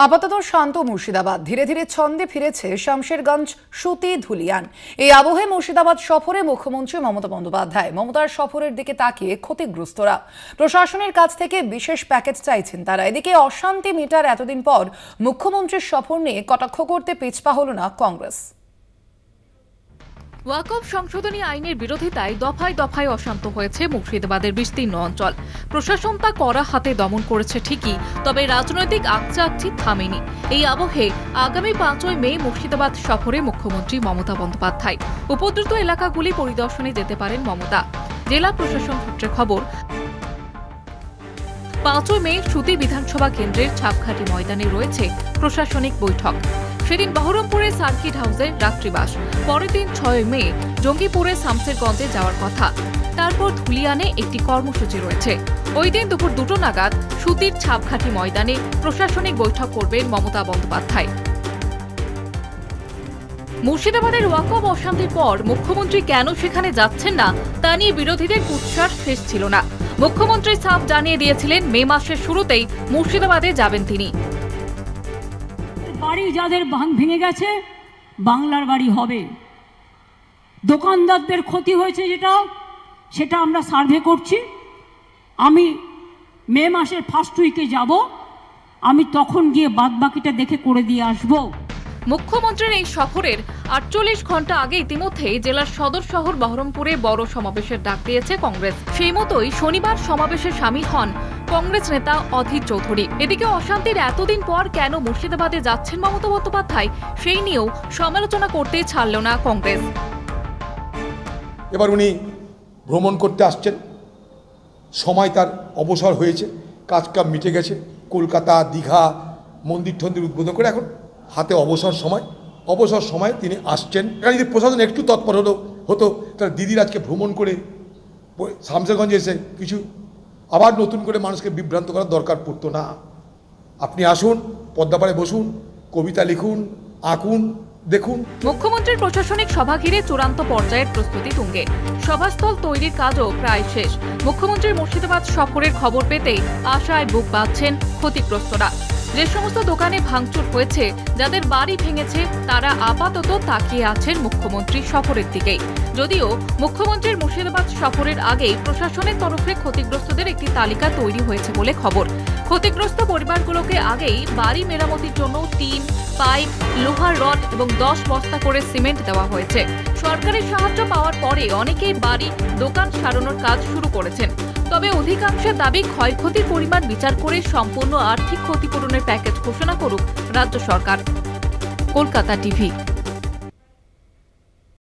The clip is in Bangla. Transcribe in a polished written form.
আপাতত শান্ত মুর্শিদাবাদ, ধীরে ধীরে ছন্দে ফিরেছে শামশেরগঞ্জ, সুতি, ধুলিয়ান। এই আবহে মুর্শিদাবাদ সফরে মুখ্যমন্ত্রী মমতা বন্দ্যোপাধ্যায়। মমতার সফরের দিকে তাকিয়ে ক্ষতিগ্রস্তরা প্রশাসনের কাছ থেকে বিশেষ প্যাকেজ চাইছেন তারা। এদিকে অশান্তি মিটার এতদিন পর মুখ্যমন্ত্রীর সফর নিয়ে কটাক্ষ করতে পিছপা হল না কংগ্রেস। ওয়াকফ সংশোধনী আইনের বিরোধিতায় দফায় দফায় অশান্ত হয়েছে মুর্শিদাবাদের বিস্তীর্ণ অঞ্চল। প্রশাসন তা কড়া হাতে দমন করেছে ঠিকই, তবে রাজনৈতিক আকচাকচি থামেনি। এই আবহে আগামী 5ই মে মুর্শিদাবাদ সফরে মুখ্যমন্ত্রী মমতা বন্দ্যোপাধ্যায়। উপদ্রুত এলাকাগুলি পরিদর্শনে যেতে পারেন মমতা। জেলা প্রশাসন সূত্রে খবর, 5ই মে সুতি বিধানসভা কেন্দ্রের ছাপঘাটি ময়দানে রয়েছে প্রশাসনিক বৈঠক। সেদিন বহরমপুরে সার্কিট হাউসে রাত্রিবাস। পরের দিন 6 মে জঙ্গিপুরে শামশেরগঞ্জে যাওয়ার কথা। তারপর ধুলিয়ানে একটি কর্মসূচি রয়েছে। ওই দিন দুপুর 2টো নাগাদ সুতির ছাপঘাটি ময়দানে প্রশাসনিক বৈঠক করবেন মমতা বন্দ্যোপাধ্যায়। মুর্শিদাবাদের ওয়াকফ অশান্তির পর মুখ্যমন্ত্রী কেন সেখানে যাচ্ছেন না তা নিয়ে বিরোধীদের কুৎসার শেষ ছিল না। মুখ্যমন্ত্রী সাফ জানিয়ে দিয়েছিলেন মে মাসের শুরুতেই মুর্শিদাবাদে যাবেন তিনি। বাড়ি যাদের ভেঙে গেছে বাংলার বাড়ি হবে। দোকানদারদের ক্ষতি হয়েছে সেটা আমরা সার্ভে করছি। আমি মে মাসের ফার্স্ট উইকে যাব, আমি তখন গিয়ে বাদবাকিটা দেখে করে দিয়ে আসবো। মুখ্যমন্ত্রীর এই সফরের 48 ঘন্টা আগে ইতিমধ্যে জেলার সদর শহর বহরমপুরে বড় সমাবেশের ডাক দিয়েছে কংগ্রেস। সেই মতোই শনিবার সমাবেশে সামিল হন কংগ্রেস নেতা অধীর চৌধুরী। এদিকে অশান্তির এতদিন পর কেন মুর্শিদাবাদে যাচ্ছেন মমতা বন্দ্যোপাধ্যায়, সেই নিয়েও সমালোচনা করতে ছাড়ল না কংগ্রেস। এবার উনি ভ্রমণ করতে আসছেন, সময় তার অবসর হয়েছে, কাজ কাম মিটে গেছে। কলকাতা, দীঘা, মন্দির টন্দির উদ্বোধন করে এখন হাতে অবসর সময় তিনি আসছেন। এখানে যদি প্রশাসন একটু তৎপর হতো তাহলে দিদির আজকে ভ্রমণ করে শামশেরগঞ্জে এসে কিছু আবার নতুন করে মানুষকে বিভ্রান্ত করার দরকার পড়তো না। আপনি আসুন, পদ্মাপাড়ে বসুন, কবিতা লিখুন, আঁকুন, দেখুন। মুখ্যমন্ত্রীর প্রশাসনিক সভা ঘিরে চূড়ান্ত পর্যায়ের প্রস্তুতি তুঙ্গে। সভাস্থল তৈরির কাজও প্রায় শেষ। মুখ্যমন্ত্রীর মুর্শিদাবাদ সফরের খবর পেতেই আশায় বুক বাঁধছেন ক্ষতিগ্রস্তরা। যে সমস্ত দোকানে ভাঙচুর হয়েছে, যাদের বাড়ি ভেঙেছে, তারা আপাতত তাকিয়ে আছেন মুখ্যমন্ত্রীর সফরের দিকেই। যদিও মুখ্যমন্ত্রীর মুর্শিদাবাদ সফরের আগেই প্রশাসনের তরফে ক্ষতিগ্রস্তদের একটি তালিকা তৈরি হয়েছে বলে খবর। ক্ষতিগ্রস্ত পরিবারগুলোকে আগেই বাড়ি মেরামতির জন্য টিন, পাইপ, লোহার রড এবং 10 বস্তা করে সিমেন্ট দেওয়া হয়েছে। সরকারের সাহায্য পাওয়ার পরে অনেকেই বাড়ি, দোকান সারানোর কাজ শুরু করেছেন। তবে অধিকাংশের দাবি ক্ষয়ক্ষতির পরিমাণ বিচার করে সম্পূর্ণ আর্থিক ক্ষতিপূরণের প্যাকেজ ঘোষণা করুক রাজ্য সরকার। কলকাতা টিভি।